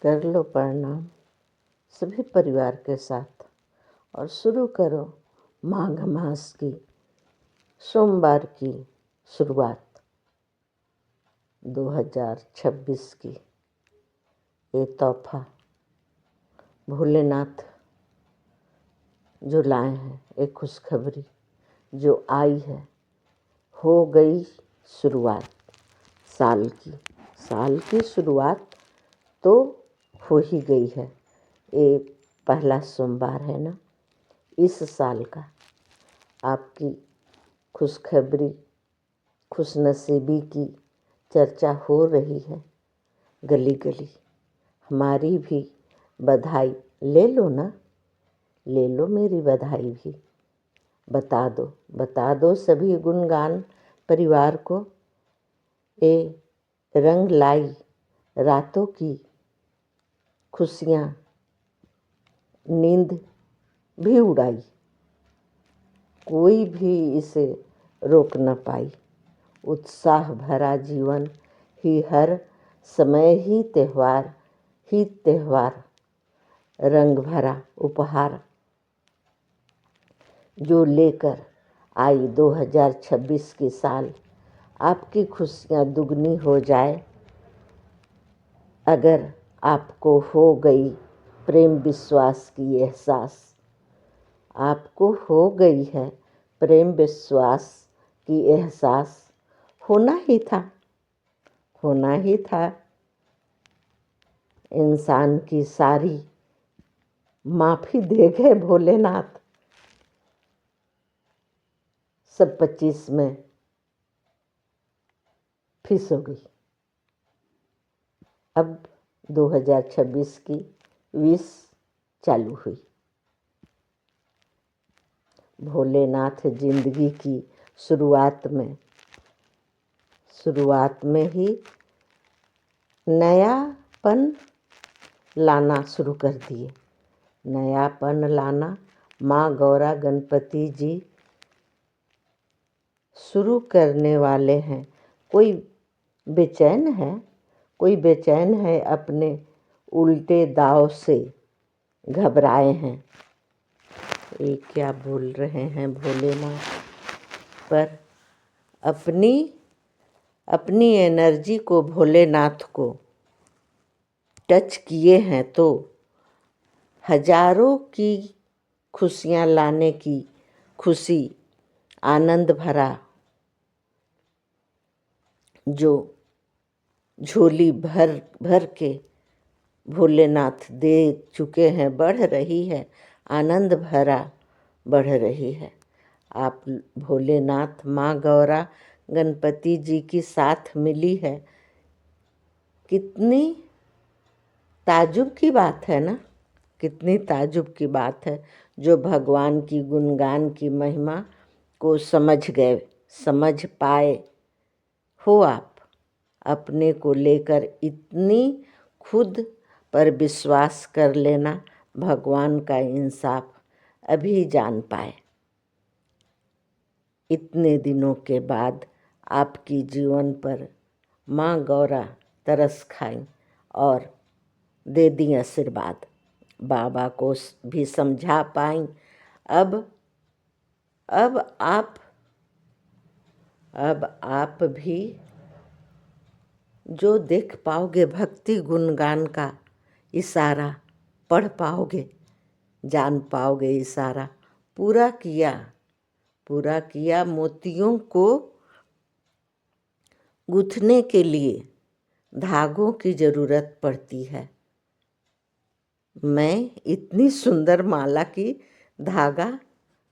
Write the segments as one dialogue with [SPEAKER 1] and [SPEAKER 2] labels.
[SPEAKER 1] कर लो प्रणाम सभी परिवार के साथ और शुरू करो माघ मास की सोमवार की शुरुआत 2026 की। ये तोहफा भोलेनाथ जो लाए हैं, एक खुशखबरी जो आई है, हो गई शुरुआत साल की शुरुआत तो हो ही गई है। ये पहला सोमवार है ना इस साल का। आपकी खुशखबरी खुशनसीबी की चर्चा हो रही है गली गली। हमारी भी बधाई ले लो ना, ले लो मेरी बधाई भी। बता दो सभी गुणगान परिवार को। ए रंग लाई रातों की खुशियाँ, नींद भी उड़ाई, कोई भी इसे रोक न पाई। उत्साह भरा जीवन ही हर समय ही त्योहार, रंग भरा उपहार जो लेकर आई 2026 की साल। आपकी खुशियाँ दुगनी हो जाए अगर आपको हो गई प्रेम विश्वास की एहसास। आपको हो गई है प्रेम विश्वास की एहसास। होना ही था इंसान की सारी माफ़ी दे गए भोलेनाथ। सब 25 में फिस हो गई। अब 2026 की 20 चालू हुई। भोलेनाथ जिंदगी की शुरुआत में ही नयापन लाना शुरू कर दिए। नयापन लाना माँ गौरा गणपति जी शुरू करने वाले हैं। कोई बेचैन है अपने उल्टे दाव से घबराए हैं। ये क्या बोल रहे हैं भोलेनाथ। पर अपनी एनर्जी को भोलेनाथ को टच किए हैं तो हजारों की खुशियाँ लाने की खुशी, आनंद भरा जो झोली भर के भोलेनाथ दे चुके हैं, बढ़ रही है, आनंद भरा बढ़ रही है। आप भोलेनाथ माँ गौरा गणपति जी की साथ मिली है। कितनी ताजुब की बात है ना, कितनी ताजुब की बात है। जो भगवान की गुणगान की महिमा को समझ पाए हो आप। अपने को लेकर इतनी खुद पर विश्वास कर लेना भगवान का इंसाफ अभी जान पाए। इतने दिनों के बाद आपकी जीवन पर माँ गौरा तरस खाई और दे दी आशीर्वाद। बाबा को भी समझा पाई। अब आप भी जो देख पाओगे भक्ति गुणगान का इशारा, पढ़ पाओगे, जान पाओगे इशारा। पूरा किया मोतियों को गूंथने के लिए धागों की ज़रूरत पड़ती है। मैं इतनी सुंदर माला की धागा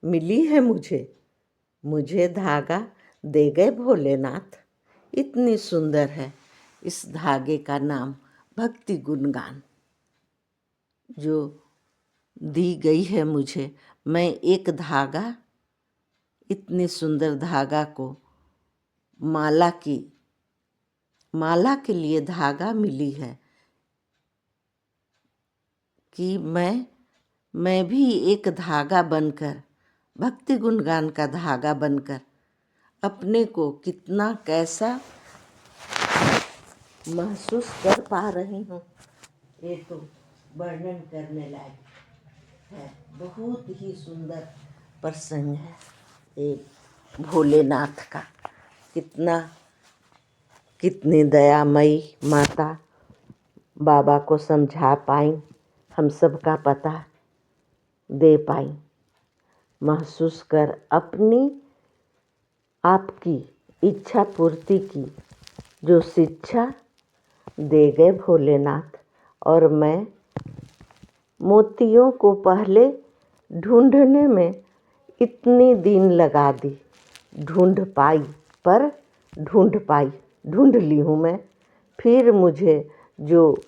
[SPEAKER 1] मिली है मुझे धागा दे गए भोलेनाथ। इतनी सुंदर है इस धागे का नाम भक्ति गुणगान जो दी गई है मुझे। मैं एक धागा, इतनी सुंदर धागा को माला के लिए धागा मिली है कि मैं भी एक धागा बनकर, भक्ति गुणगान का धागा बनकर अपने को कितना कैसा महसूस कर पा रही हूँ। ये तो वर्णन करने लायक है, बहुत ही सुंदर प्रसंग है ये भोलेनाथ का। कितनी दयामयी माता बाबा को समझा पाई, हम सब का पता दे पाई, महसूस कर अपनी आपकी इच्छा पूर्ति की जो शिक्षा दे गए भोलेनाथ। और मैं मोतियों को पहले ढूंढने में इतनी दिन लगा दी, ढूंढ ली हूँ मैं। फिर मुझे जो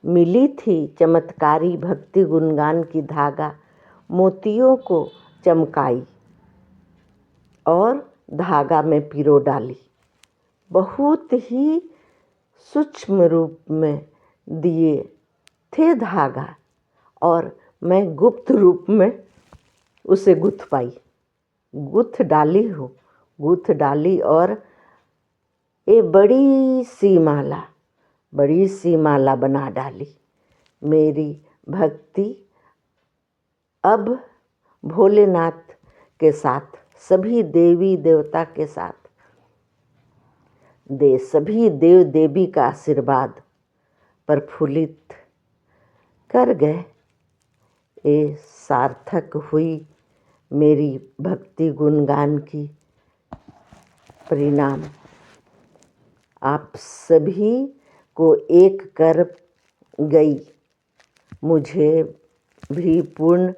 [SPEAKER 1] मिली थी चमत्कारी भक्ति गुणगान की धागा, मोतियों को चमकाई और धागा में पिरो डाली। बहुत ही सूक्ष्म रूप में दिए थे धागा, और मैं गुप्त रूप में उसे गुथ डाली और ये बड़ी सी माला बना डाली। मेरी भक्ति अब भोलेनाथ के साथ, सभी देवी देवता के साथ सभी देव देवी का आशीर्वाद प्रफुल्लित कर गए। ये सार्थक हुई मेरी भक्ति गुणगान की परिणाम। आप सभी को एक कर गई, मुझे भी पूर्ण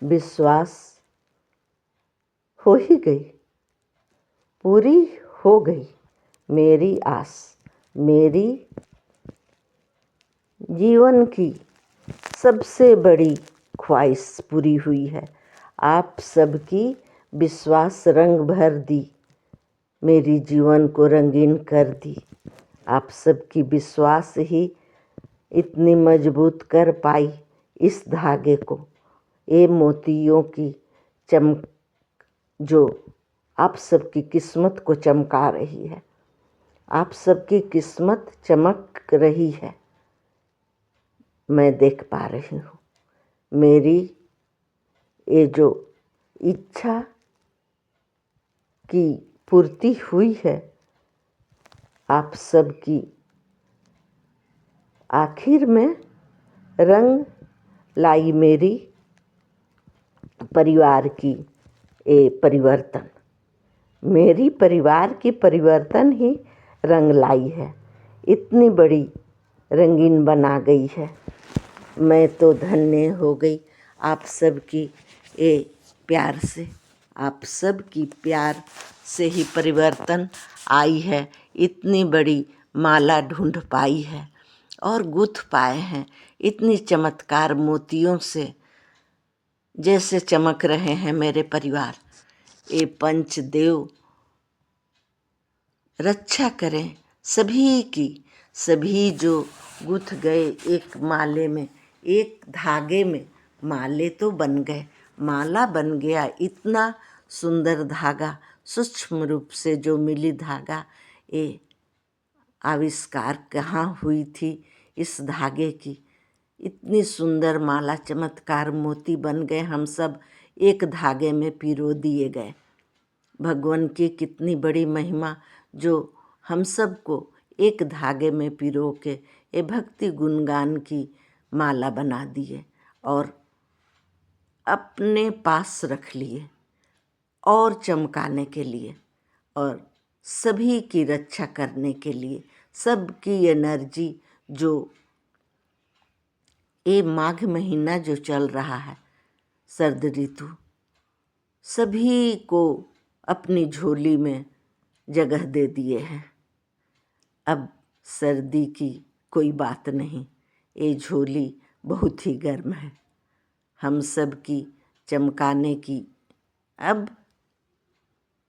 [SPEAKER 1] विश्वास हो ही गई, पूरी हो गई मेरी आस, मेरी जीवन की सबसे बड़ी ख्वाहिश पूरी हुई है। आप सबकी विश्वास रंग भर दी, मेरी जीवन को रंगीन कर दी। आप सबकी विश्वास ही इतनी मजबूत कर पाई इस धागे को, ये मोतियों की चमक जो आप सबकी किस्मत को चमका रही है। आप सबकी किस्मत चमक रही है, मैं देख पा रही हूँ। मेरी ये जो इच्छा की पूर्ति हुई है, आप सबकी आखिर में रंग लाई मेरी परिवार की ये परिवर्तन। मेरी परिवार की परिवर्तन ही रंग लाई है, इतनी बड़ी रंगीन बना गई है। मैं तो धन्य हो गई आप सबकी ये प्यार से, आप सबकी प्यार से ही परिवर्तन आई है। इतनी बड़ी माला ढूंढ पाई है और गुथ पाए हैं इतनी चमत्कार मोतियों से, जैसे चमक रहे हैं मेरे परिवार। ये पंचदेव रक्षा करें सभी की, सभी जो गुथ गए एक माले में, एक धागे में। माले तो बन गए, माला बन गया, इतना सुंदर धागा, सूक्ष्म रूप से जो मिली धागा। ये आविष्कार कहाँ हुई थी इस धागे की, इतनी सुंदर माला, चमत्कार मोती बन गए। हम सब एक धागे में पिरो दिए गए। भगवान की कितनी बड़ी महिमा जो हम सब को एक धागे में पिरो के ये भक्ति गुणगान की माला बना दिए और अपने पास रख लिए और चमकाने के लिए और सभी की रक्षा करने के लिए। सबकी एनर्जी जो ये माघ महीना जो चल रहा है, शरद ऋतु, सभी को अपनी झोली में जगह दे दिए हैं। अब सर्दी की कोई बात नहीं, ये झोली बहुत ही गर्म है हम सब की चमकाने की। अब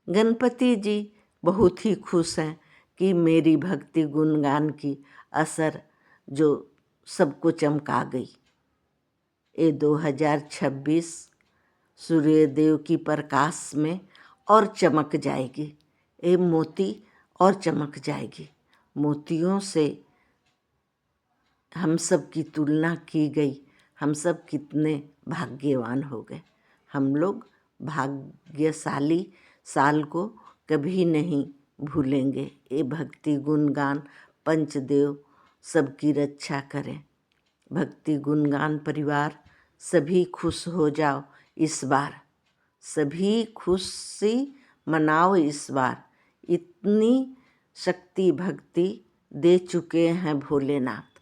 [SPEAKER 1] गणपति जी बहुत ही खुश हैं कि मेरी भक्ति गुणगान की असर जो सबको चमका गई। ये 2026 सूर्यदेव की प्रकाश में और चमक जाएगी, ये मोती और चमक जाएगी। मोतियों से हम सब की तुलना की गई, हम सब कितने भाग्यवान हो गए। हम लोग भाग्यशाली साल को कभी नहीं भूलेंगे। ये भक्ति गुणगान पंचदेव सबकी रक्षा करें। भक्ति गुणगान परिवार सभी खुश हो जाओ इस बार, सभी खुशी मनाओ इस बार। इतनी शक्ति भक्ति दे चुके हैं भोलेनाथ।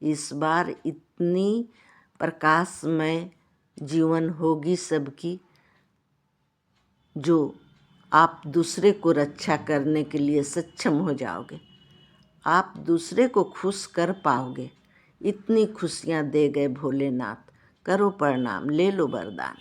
[SPEAKER 1] इस बार इतनी प्रकाशमय जीवन होगी सबकी, जो आप दूसरे को रक्षा करने के लिए सक्षम हो जाओगे। आप दूसरे को खुश कर पाओगे। इतनी खुशियाँ दे गए भोलेनाथ। करो प्रणाम, ले लो वरदान।